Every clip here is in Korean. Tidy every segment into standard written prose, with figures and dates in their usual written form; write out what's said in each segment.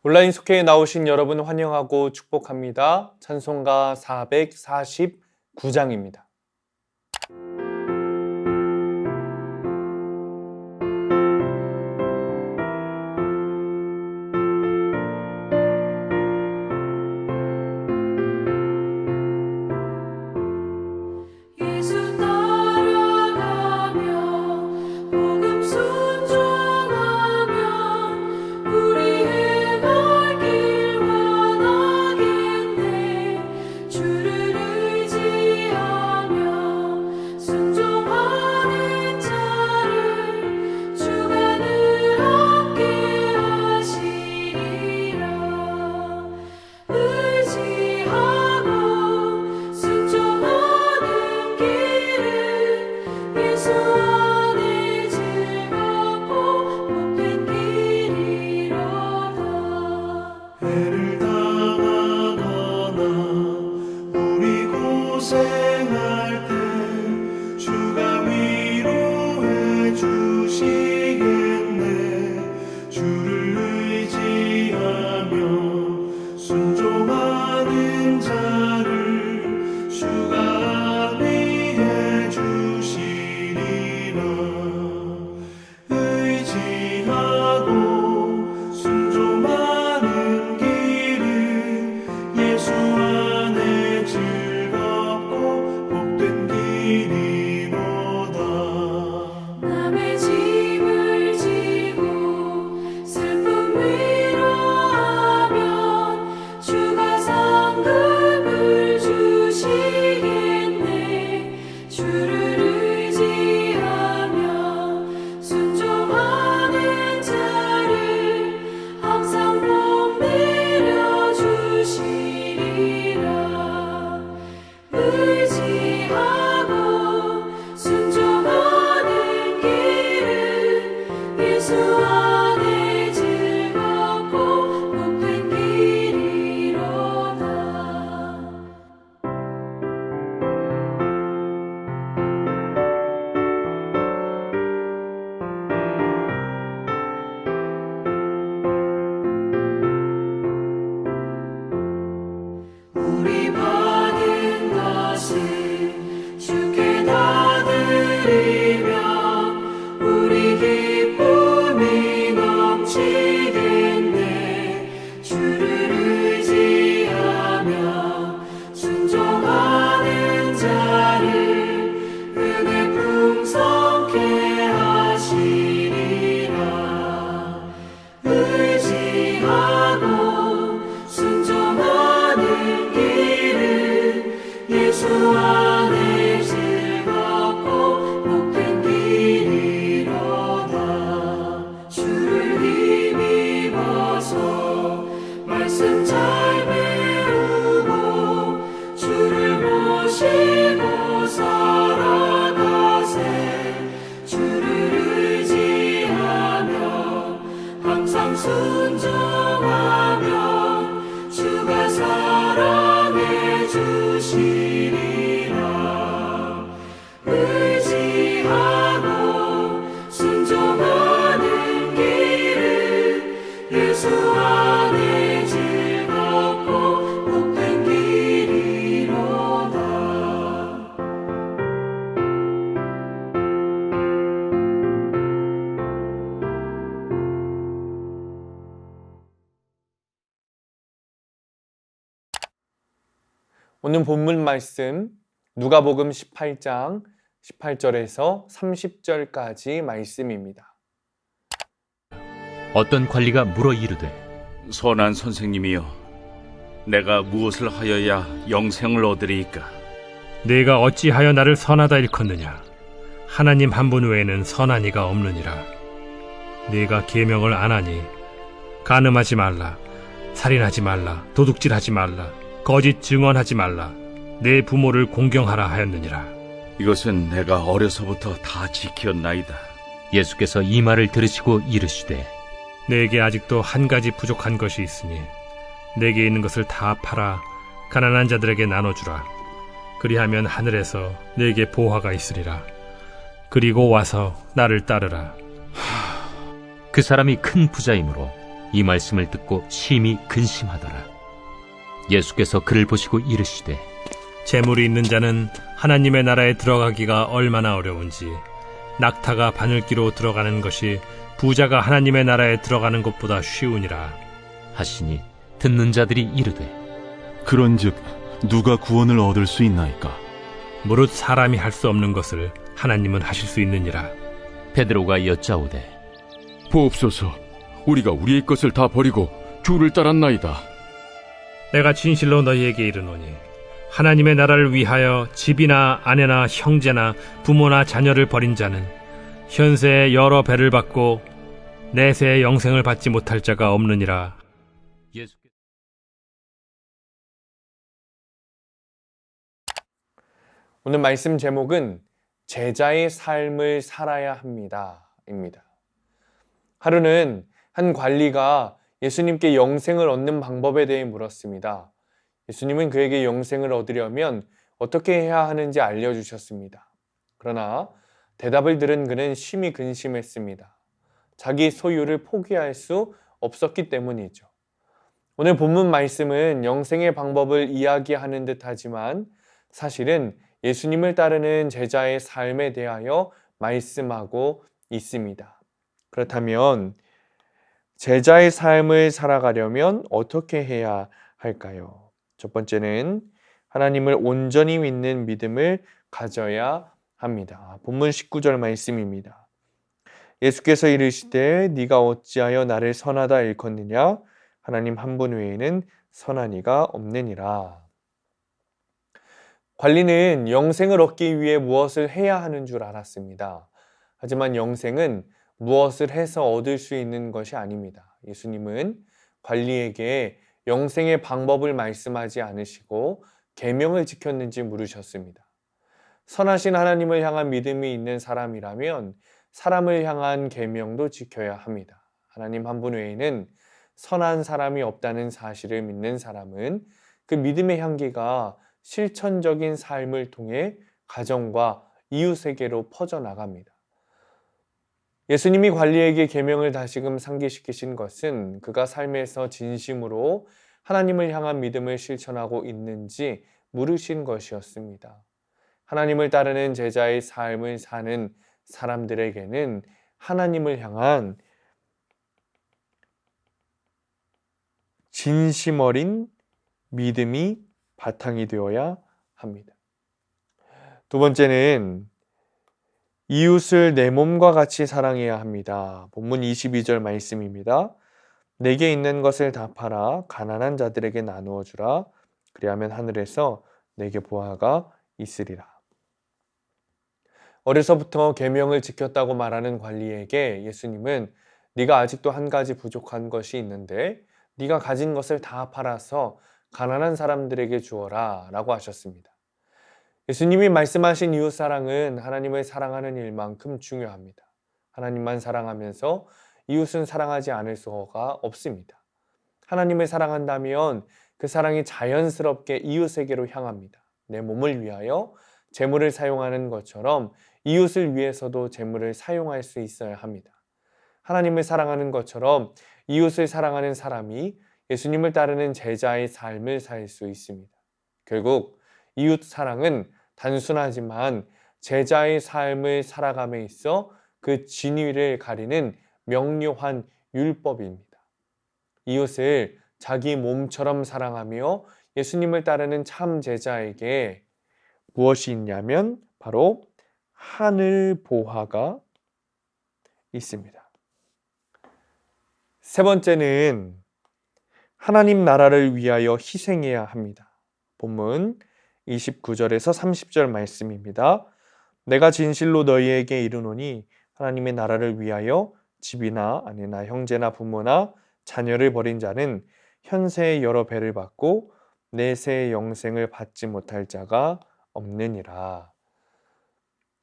온라인 속회에 나오신 여러분 환영하고 축복합니다. 찬송가 449장입니다. 오늘 본문 말씀 누가복음 18장 18절에서 30절까지 말씀입니다. 어떤 관리가 물어 이르되 선한 선생님이여, 내가 무엇을 하여야 영생을 얻으리이까? 네가 어찌하여 나를 선하다 일컫느냐? 하나님 한 분 외에는 선한 이가 없느니라. 네가 계명을 안 하니 간음하지 말라, 살인하지 말라, 도둑질하지 말라, 거짓 증언하지 말라, 내 부모를 공경하라 하였느니라. 이것은 내가 어려서부터 다 지켰나이다. 예수께서 이 말을 들으시고 이르시되 내게 아직도 한 가지 부족한 것이 있으니 내게 있는 것을 다 팔아 가난한 자들에게 나눠주라. 그리하면 하늘에서 내게 보화가 있으리라. 그리고 와서 나를 따르라. 그 사람이 큰 부자이므로 이 말씀을 듣고 심히 근심하더라. 예수께서 그를 보시고 이르시되 재물이 있는 자는 하나님의 나라에 들어가기가 얼마나 어려운지 낙타가 바늘기로 들어가는 것이 부자가 하나님의 나라에 들어가는 것보다 쉬우니라 하시니 듣는 자들이 이르되 그런즉 누가 구원을 얻을 수 있나이까? 무릇 사람이 할 수 없는 것을 하나님은 하실 수 있느니라. 베드로가 여짜오되 보옵소서, 우리가 우리의 것을 다 버리고 주를 따랐나이다. 내가 진실로 너희에게 이르노니 하나님의 나라를 위하여 집이나 아내나 형제나 부모나 자녀를 버린 자는 현세에 여러 배를 받고 내세의 영생을 받지 못할 자가 없느니라. 예수 오늘 말씀 제목은 제자의 삶을 살아야 합니다. 입니다. 하루는 한 관리가 예수님께 영생을 얻는 방법에 대해 물었습니다. 예수님은 그에게 영생을 얻으려면 어떻게 해야 하는지 알려주셨습니다. 그러나 대답을 들은 그는 심히 근심했습니다. 자기 소유를 포기할 수 없었기 때문이죠. 오늘 본문 말씀은 영생의 방법을 이야기하는 듯 하지만 사실은 예수님을 따르는 제자의 삶에 대하여 말씀하고 있습니다. 그렇다면 제자의 삶을 살아가려면 어떻게 해야 할까요? 첫 번째는 하나님을 온전히 믿는 믿음을 가져야 합니다. 본문 19절 말씀입니다. 예수께서 이르시되 네가 어찌하여 나를 선하다 일컫느냐? 하나님 한 분 외에는 선한 이가 없느니라. 관리는 영생을 얻기 위해 무엇을 해야 하는 줄 알았습니다. 하지만 영생은 무엇을 해서 얻을 수 있는 것이 아닙니다. 예수님은 관리에게 영생의 방법을 말씀하지 않으시고 계명을 지켰는지 물으셨습니다. 선하신 하나님을 향한 믿음이 있는 사람이라면 사람을 향한 계명도 지켜야 합니다. 하나님 한 분 외에는 선한 사람이 없다는 사실을 믿는 사람은 그 믿음의 향기가 실천적인 삶을 통해 가정과 이웃에게로 퍼져나갑니다. 예수님이 관리에게 계명을 다시금 상기시키신 것은 그가 삶에서 진심으로 하나님을 향한 믿음을 실천하고 있는지 물으신 것이었습니다. 하나님을 따르는 제자의 삶을 사는 사람들에게는 하나님을 향한 진심 어린 믿음이 바탕이 되어야 합니다. 두 번째는 이웃을 내 몸과 같이 사랑해야 합니다. 본문 22절 말씀입니다. 내게 있는 것을 다 팔아 가난한 자들에게 나누어 주라. 그리하면 하늘에서 내게 보화가 있으리라. 어려서부터 계명을 지켰다고 말하는 관리에게 예수님은 네가 아직도 한 가지 부족한 것이 있는데 네가 가진 것을 다 팔아서 가난한 사람들에게 주어라 라고 하셨습니다. 예수님이 말씀하신 이웃사랑은 하나님을 사랑하는 일만큼 중요합니다. 하나님만 사랑하면서 이웃은 사랑하지 않을 수가 없습니다. 하나님을 사랑한다면 그 사랑이 자연스럽게 이웃에게로 향합니다. 내 몸을 위하여 재물을 사용하는 것처럼 이웃을 위해서도 재물을 사용할 수 있어야 합니다. 하나님을 사랑하는 것처럼 이웃을 사랑하는 사람이 예수님을 따르는 제자의 삶을 살 수 있습니다. 결국 이웃 사랑은 단순하지만 제자의 삶을 살아감에 있어 그 진위를 가리는 명료한 율법입니다. 이웃을 자기 몸처럼 사랑하며 예수님을 따르는 참 제자에게 무엇이 있냐면 바로 하늘 보화가 있습니다. 세 번째는 하나님 나라를 위하여 희생해야 합니다. 본문 29절에서 30절 말씀입니다. 내가 진실로 너희에게 이르노니 하나님의 나라를 위하여 집이나 아내나 형제나 부모나 자녀를 버린 자는 현세의 여러 배를 받고 내세의 영생을 받지 못할 자가 없느니라.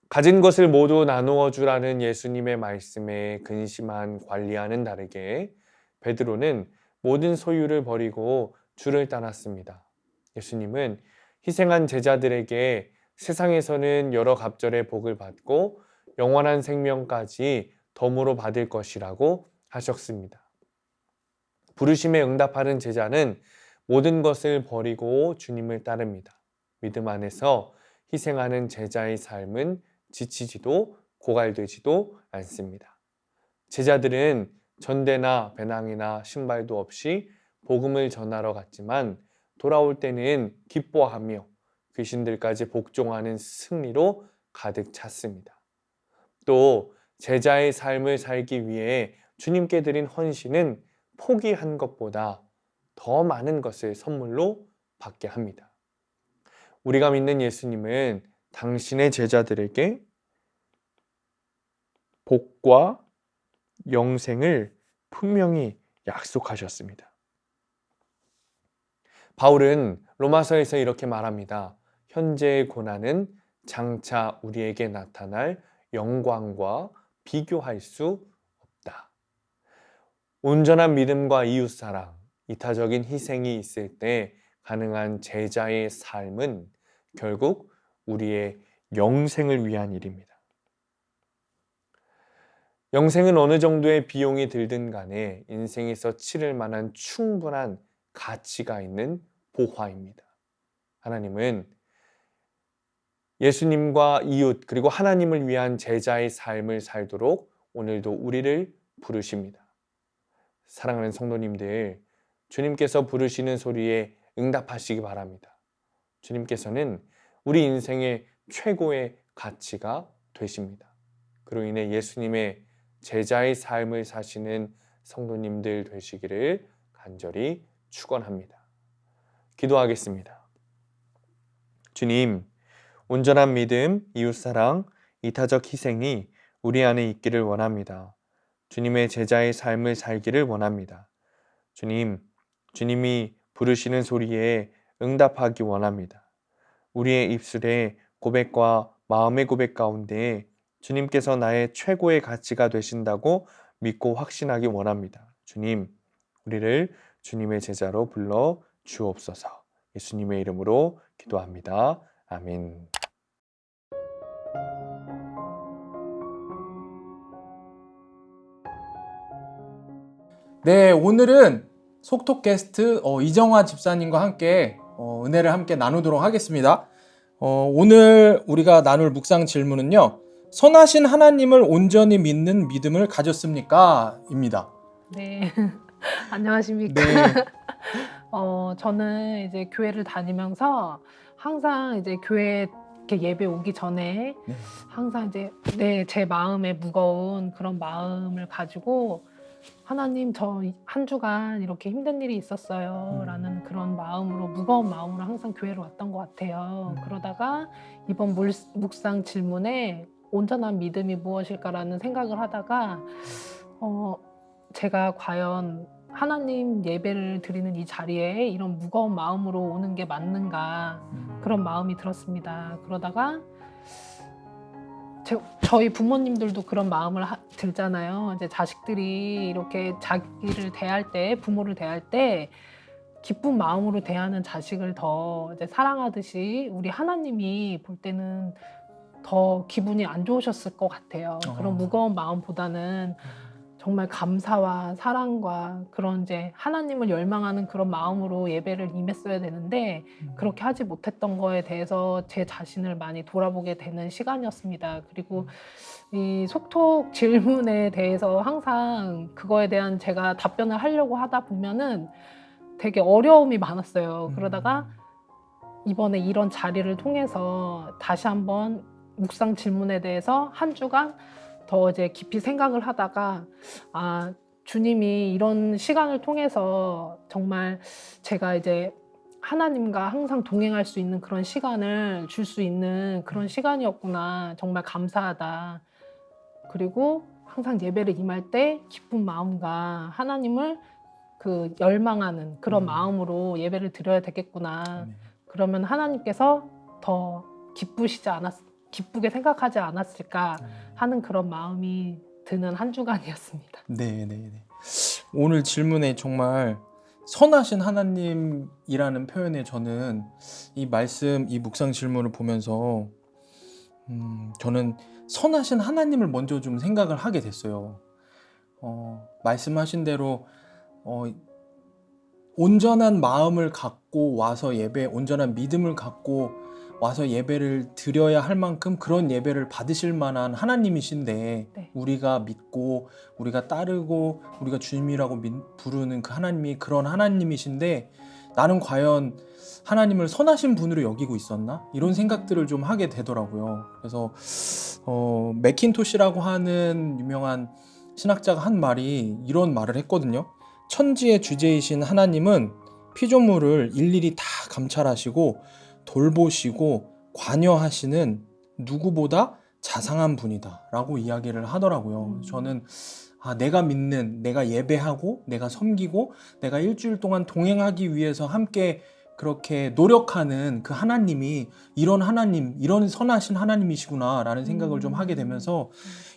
가진 것을 모두 나누어 주라는 예수님의 말씀에 근심한 관리와는 다르게 베드로는 모든 소유를 버리고 주를 따랐습니다. 예수님은 희생한 제자들에게 세상에서는 여러 갑절의 복을 받고 영원한 생명까지 덤으로 받을 것이라고 하셨습니다. 부르심에 응답하는 제자는 모든 것을 버리고 주님을 따릅니다. 믿음 안에서 희생하는 제자의 삶은 지치지도 고갈되지도 않습니다. 제자들은 전대나 배낭이나 신발도 없이 복음을 전하러 갔지만 돌아올 때는 기뻐하며 귀신들까지 복종하는 승리로 가득 찼습니다. 또 제자의 삶을 살기 위해 주님께 드린 헌신은 포기한 것보다 더 많은 것을 선물로 받게 합니다. 우리가 믿는 예수님은 당신의 제자들에게 복과 영생을 분명히 약속하셨습니다. 바울은 로마서에서 이렇게 말합니다. 현재의 고난은 장차 우리에게 나타날 영광과 비교할 수 없다. 온전한 믿음과 이웃사랑, 이타적인 희생이 있을 때 가능한 제자의 삶은 결국 우리의 영생을 위한 일입니다. 영생은 어느 정도의 비용이 들든 간에 인생에서 치를 만한 충분한 가치가 있는 보화입니다. 하나님은 예수님과 이웃 그리고 하나님을 위한 제자의 삶을 살도록 오늘도 우리를 부르십니다. 사랑하는 성도님들, 주님께서 부르시는 소리에 응답하시기 바랍니다. 주님께서는 우리 인생의 최고의 가치가 되십니다. 그로 인해 예수님의 제자의 삶을 사시는 성도님들 되시기를 간절히 축원합니다. 기도하겠습니다. 주님, 온전한 믿음, 이웃사랑, 이타적 희생이 우리 안에 있기를 원합니다. 주님의 제자의 삶을 살기를 원합니다. 주님, 주님이 부르시는 소리에 응답하기 원합니다. 우리의 입술의 고백과 마음의 고백 가운데 주님께서 나의 최고의 가치가 되신다고 믿고 확신하기 원합니다. 주님, 우리를 주님의 제자로 불러 주옵소서. 예수님의 이름으로 기도합니다. 아멘. 네, 오늘은 속톡 게스트 이정화 집사님과 함께 은혜를 함께 나누도록 하겠습니다. 오늘 우리가 나눌 묵상 질문은요. 선하신 하나님을 온전히 믿는 믿음을 가졌습니까? 입니다. 네. 안녕하십니까. 네. 저는 이제 교회를 다니면서 항상 이제 교회 이렇게 예배 오기 전에 네. 항상 이제 제 마음에 무거운 그런 마음을 가지고 하나님, 저 한 주간 이렇게 힘든 일이 있었어요 라는 그런 마음으로, 무거운 마음으로 항상 교회로 왔던 것 같아요. 그러다가 이번 묵상 질문에 온전한 믿음이 무엇일까라는 생각을 하다가 제가 과연 하나님 예배를 드리는 이 자리에 이런 무거운 마음으로 오는 게 맞는가, 그런 마음이 들었습니다. 그러다가 저희 부모님들도 그런 마음을 들잖아요. 이제 자식들이 이렇게 자기를 대할 때, 부모를 대할 때 기쁜 마음으로 대하는 자식을 더 이제 사랑하듯이 우리 하나님이 볼 때는 더 기분이 안 좋으셨을 것 같아요. 그런 무거운 마음보다는 정말 감사와 사랑과 그런 이제 하나님을 열망하는 그런 마음으로 예배를 임했어야 되는데 그렇게 하지 못했던 거에 대해서 제 자신을 많이 돌아보게 되는 시간이었습니다. 그리고 이 속톡 질문에 대해서 항상 그거에 대한 제가 답변을 하려고 하다 보면은 되게 어려움이 많았어요. 그러다가 이번에 이런 자리를 통해서 다시 한번 묵상 질문에 대해서 한 주간 더 이제 깊이 생각을 하다가 주님이 이런 시간을 통해서 정말 제가 이제 하나님과 항상 동행할 수 있는 그런 시간을 줄 수 있는 그런 시간이었구나. 정말 감사하다. 그리고 항상 예배를 임할 때 기쁜 마음과 하나님을 그 열망하는 그런 마음으로 예배를 드려야 되겠구나. 그러면 하나님께서 더 기쁘게 생각하지 않았을까 하는 그런 마음이 드는 한 주간이었습니다. 네. 오늘 질문에 정말 선하신 하나님이라는 표현에 저는 이 말씀, 이 묵상 질문을 보면서 저는 선하신 하나님을 먼저 좀 생각을 하게 됐어요. 말씀하신 대로 온전한 마음을 갖고 와서 예배, 온전한 믿음을 갖고 와서 예배를 드려야 할 만큼 그런 예배를 받으실 만한 하나님이신데 네. 우리가 믿고 우리가 따르고 우리가 주님이라고 부르는 그 하나님이 그런 하나님이신데 나는 과연 하나님을 선하신 분으로 여기고 있었나? 이런 생각들을 좀 하게 되더라고요. 그래서 맥킨토시라고 하는 유명한 신학자가 한 말이 이런 말을 했거든요. 천지의 주제이신 하나님은 피조물을 일일이 다 감찰하시고 돌보시고 관여하시는 누구보다 자상한 분이다 라고 이야기를 하더라고요. 저는 내가 믿는, 내가 예배하고 내가 섬기고 내가 일주일 동안 동행하기 위해서 함께 그렇게 노력하는 그 하나님이 이런 하나님, 이런 선하신 하나님이시구나 라는 생각을 좀 하게 되면서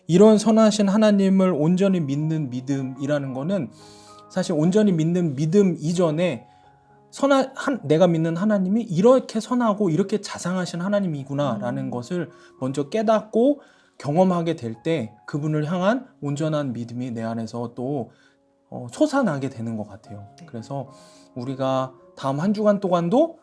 이런 선하신 하나님을 온전히 믿는 믿음이라는 거는 사실 온전히 믿는 믿음 이전에 내가 믿는 하나님이 이렇게 선하고 이렇게 자상하신 하나님이구나 라는 것을 먼저 깨닫고 경험하게 될 때 그분을 향한 온전한 믿음이 내 안에서 또 솟아나게 되는 것 같아요. 그래서 우리가 다음 한 주간 동안도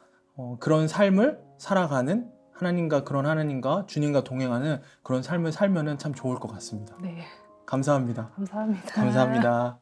그런 삶을 살아가는 그런 하나님과 주님과 동행하는 그런 삶을 살면은 참 좋을 것 같습니다. 네. 감사합니다. 감사합니다. 감사합니다.